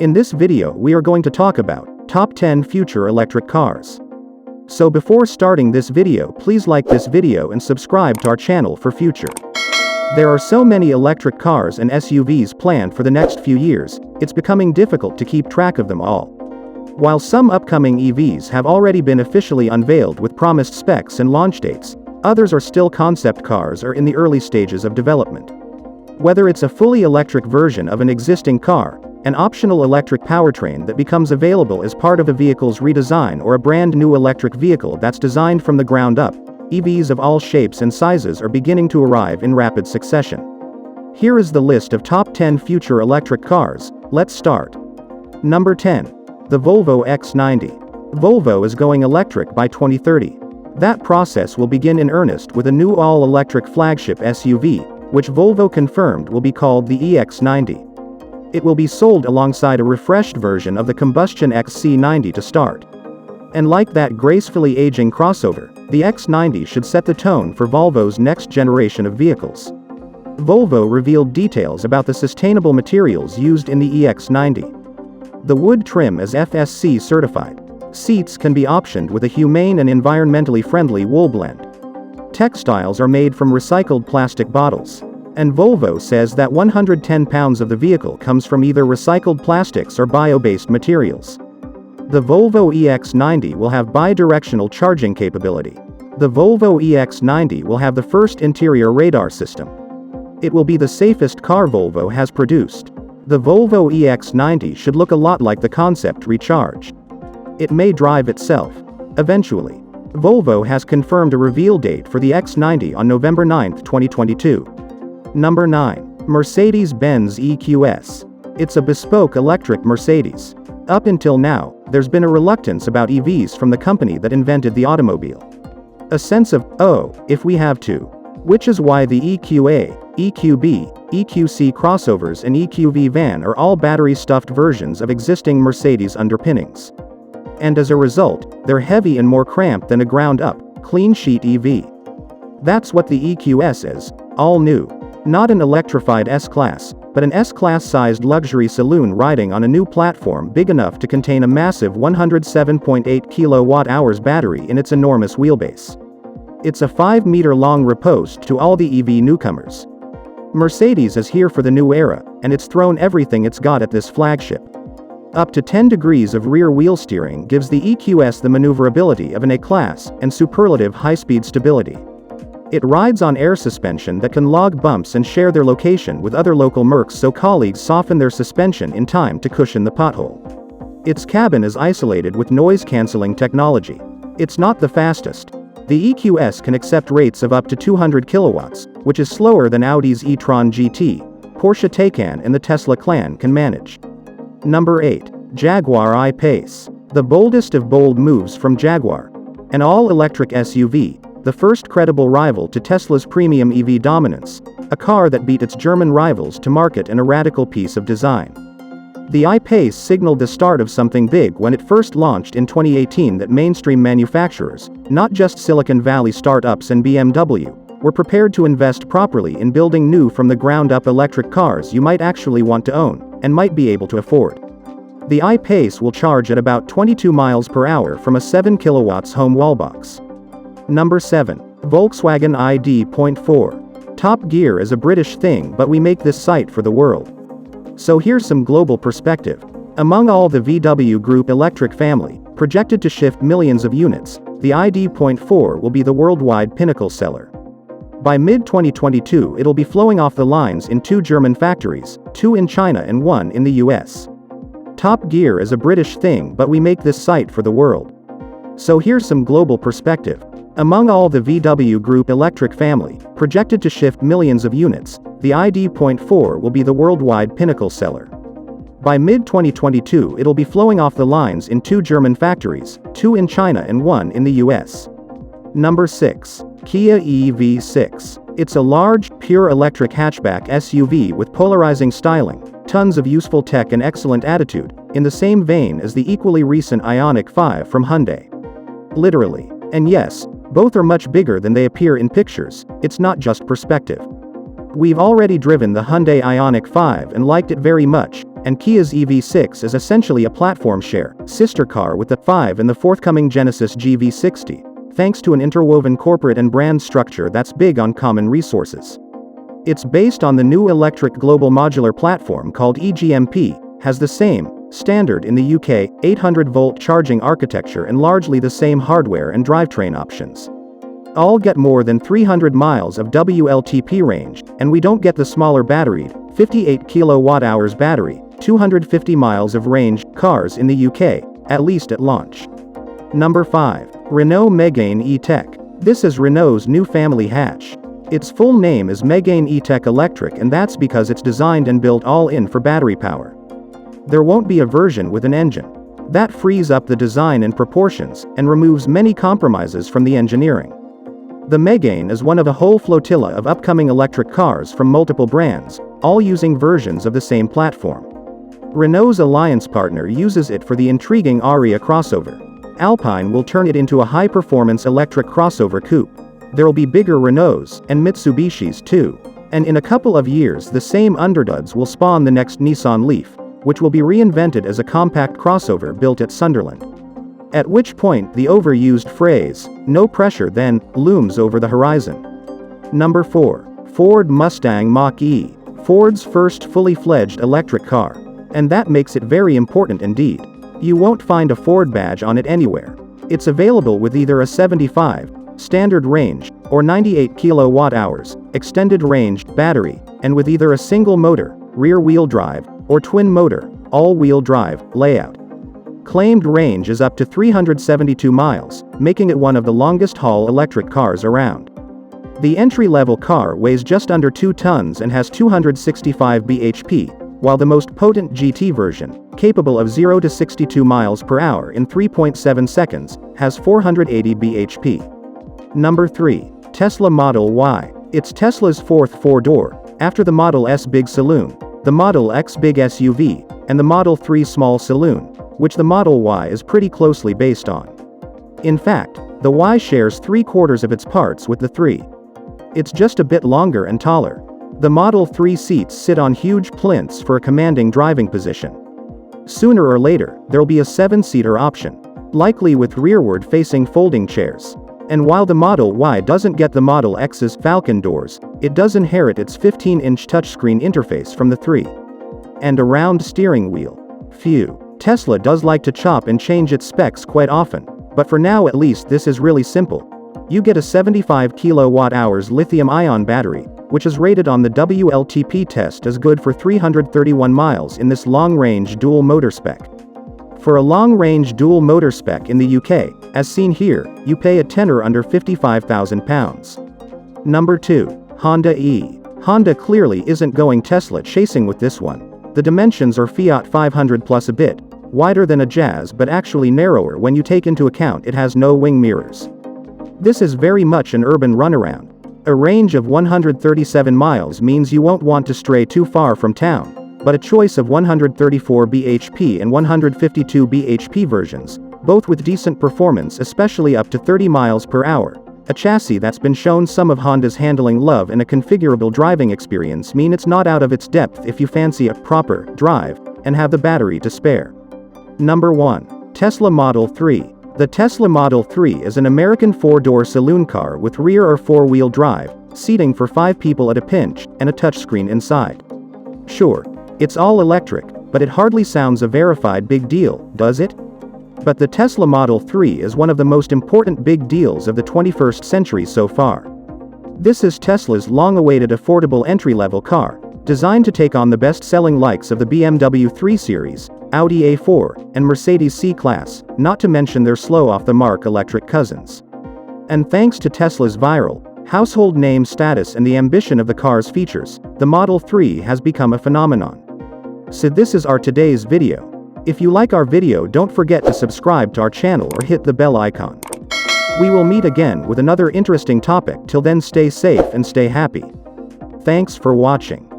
In this video we are going to talk about top 10 future electric cars. So before starting this video, please like this video and subscribe to our channel for future. There are so many electric cars and SUVs planned for the next few years, it's becoming difficult to keep track of them all. While some upcoming EVs have already been officially unveiled with promised specs and launch dates, others are still concept cars or in the early stages of development. Whether it's a fully electric version of an existing car, an optional electric powertrain that becomes available as part of a vehicle's redesign, or a brand new electric vehicle that's designed from the ground up, EVs of all shapes and sizes are beginning to arrive in rapid succession. Here is the list of top 10 future electric cars. Let's start. Number 10. The Volvo EX90. Volvo is going electric by 2030. That process will begin in earnest with a new all-electric flagship SUV, which Volvo confirmed will be called the EX90. It will be sold alongside a refreshed version of the combustion XC90 to start. And like that gracefully aging crossover, the X90 should set the tone for Volvo's next generation of vehicles. Volvo revealed details about the sustainable materials used in the EX90. The wood trim is FSC certified. Seats can be optioned with a humane and environmentally friendly wool blend. Textiles are made from recycled plastic bottles. And Volvo says that 110 pounds of the vehicle comes from either recycled plastics or bio-based materials. The Volvo EX90 will have bi-directional charging capability. The Volvo EX90 will have the first interior radar system. It will be the safest car Volvo has produced. The Volvo EX90 should look a lot like the concept Recharge. It may drive itself. Eventually. Volvo has confirmed a reveal date for the X90 on November 9, 2022. Number 9. Mercedes-Benz EQS. It's a bespoke electric Mercedes. Up until now, there's been a reluctance about EVs from the company that invented the automobile. A sense of, oh, if we have to. Which is why the EQA, EQB, EQC crossovers and EQV van are all battery-stuffed versions of existing Mercedes underpinnings. And as a result, they're heavy and more cramped than a ground-up, clean-sheet EV. That's what the EQS is, all new. Not an electrified S-Class, but an S-Class-sized luxury saloon riding on a new platform big enough to contain a massive 107.8 kilowatt-hours battery in its enormous wheelbase. It's a 5-meter-long riposte to all the EV newcomers. Mercedes is here for the new era, and it's thrown everything it's got at this flagship. Up to 10 degrees of rear wheel steering gives the EQS the maneuverability of an A-Class and superlative high-speed stability. It rides on air suspension that can log bumps and share their location with other local Mercs so colleagues soften their suspension in time to cushion the pothole. Its cabin is isolated with noise-canceling technology. It's not the fastest. The EQS can accept rates of up to 200 kilowatts, which is slower than Audi's e-tron GT, Porsche Taycan and the Tesla Clan can manage. Number 8. Jaguar I-Pace. The boldest of bold moves from Jaguar. An all-electric SUV, the first credible rival to Tesla's premium EV dominance, a car that beat its German rivals to market in a radical piece of design. The I-Pace signaled the start of something big when it first launched in 2018 that mainstream manufacturers, not just Silicon Valley startups and BMW, were prepared to invest properly in building new from the ground up electric cars you might actually want to own, and might be able to afford. The I-Pace will charge at about 22 miles per hour from a 7 kilowatts home wallbox. Number 7. Volkswagen ID.4. Top Gear is a British thing, but we make this site for the world. So here's some global perspective. Among all the VW Group electric family, projected to shift millions of units, the ID.4 will be the worldwide pinnacle seller. By mid-2022 it'll be flowing off the lines in 2 German factories, 2 in China and 1 in the US. Top Gear is a British thing, but we make this site for the world. So here's some global perspective. Among all the VW Group electric family, projected to shift millions of units, the ID.4 will be the worldwide pinnacle seller. By mid-2022 it'll be flowing off the lines in 2 German factories, 2 in China and 1 in the US. Number 6. Kia EV6. It's a large, pure electric hatchback SUV with polarizing styling, tons of useful tech and excellent attitude, in the same vein as the equally recent Ioniq 5 from Hyundai. Literally. And yes, both are much bigger than they appear in pictures, it's not just perspective. We've already driven the Hyundai Ioniq 5 and liked it very much, and Kia's EV6 is essentially a platform share, sister car with the 5 and the forthcoming Genesis GV60, thanks to an interwoven corporate and brand structure that's big on common resources. It's based on the new electric global modular platform called EGMP, has the same, standard in the UK, 800-volt charging architecture and largely the same hardware and drivetrain options. All get more than 300 miles of WLTP range, and we don't get the smaller batteried, 58 kWh battery, 250 miles of range, cars in the UK, at least at launch. Number 5. Renault Megane E-Tech. This is Renault's new family hatch. Its full name is Megane E-Tech Electric, and that's because it's designed and built all in for battery power. There won't be a version with an engine. That frees up the design and proportions, and removes many compromises from the engineering. The Megane is one of a whole flotilla of upcoming electric cars from multiple brands, all using versions of the same platform. Renault's alliance partner uses it for the intriguing Ariya crossover. Alpine will turn it into a high-performance electric crossover coupe. There'll be bigger Renaults, and Mitsubishis too. And in a couple of years the same underduds will spawn the next Nissan Leaf, which will be reinvented as a compact crossover built at Sunderland. At which point the overused phrase, "no pressure then," looms over the horizon. Number 4. Ford Mustang Mach-E. Ford's first fully-fledged electric car. And that makes it very important indeed. You won't find a Ford badge on it anywhere. It's available with either a 75, standard range, or 98 kWh, extended range, battery, and with either a single motor, rear-wheel drive, or twin-motor, all-wheel drive, layout. Claimed range is up to 372 miles, making it one of the longest-haul electric cars around. The entry-level car weighs just under 2 tons and has 265 bhp, while the most potent GT version, capable of 0 to 62 miles per hour in 3.7 seconds, has 480 bhp. Number 3. Tesla Model Y. It's Tesla's fourth four-door, after the Model S Big Saloon, the Model X Big SUV, and the Model 3 Small Saloon, which the Model Y is pretty closely based on. In fact, the Y shares 3/4 of its parts with the 3. It's just a bit longer and taller. The Model 3 seats sit on huge plinths for a commanding driving position. Sooner or later, there'll be a 7-seater option, likely with rearward-facing folding chairs. And while the Model Y doesn't get the Model X's Falcon doors, it does inherit its 15-inch touchscreen interface from the 3. And a round steering wheel. Phew. Tesla does like to chop and change its specs quite often, but for now at least this is really simple. You get a 75 kWh lithium-ion battery, which is rated on the WLTP test as good for 331 miles in this long-range dual-motor spec. For a long-range dual-motor spec in the UK, as seen here, you pay a tenner under £55,000. Number 2. Honda E. Honda clearly isn't going Tesla chasing with this one. The dimensions are Fiat 500 plus a bit wider than a Jazz, but actually narrower when you take into account it has no wing mirrors. This is very much an urban runaround. A range of 137 miles means you won't want to stray too far from town, but a choice of 134 bhp and 152 bhp versions, both with decent performance, especially up to 30 miles per hour. A chassis that's been shown some of Honda's handling love and a configurable driving experience mean it's not out of its depth if you fancy a proper drive and have the battery to spare. Number 1. Tesla Model 3. The Tesla Model 3 is an American 4-door saloon car with rear or 4-wheel drive, seating for 5 people at a pinch, and a touchscreen inside. Sure, it's all electric, but it hardly sounds a verified big deal, does it? But the Tesla Model 3 is one of the most important big deals of the 21st century so far. This is Tesla's long-awaited affordable entry-level car, designed to take on the best-selling likes of the BMW 3 Series, Audi A4, and Mercedes C-Class, not to mention their slow-off-the-mark electric cousins. And thanks to Tesla's viral, household name status and the ambition of the car's features, the Model 3 has become a phenomenon. So this is our today's video. If you like our video, don't forget to subscribe to our channel or hit the bell icon. We will meet again with another interesting topic. Till then, stay safe and stay happy. Thanks for watching.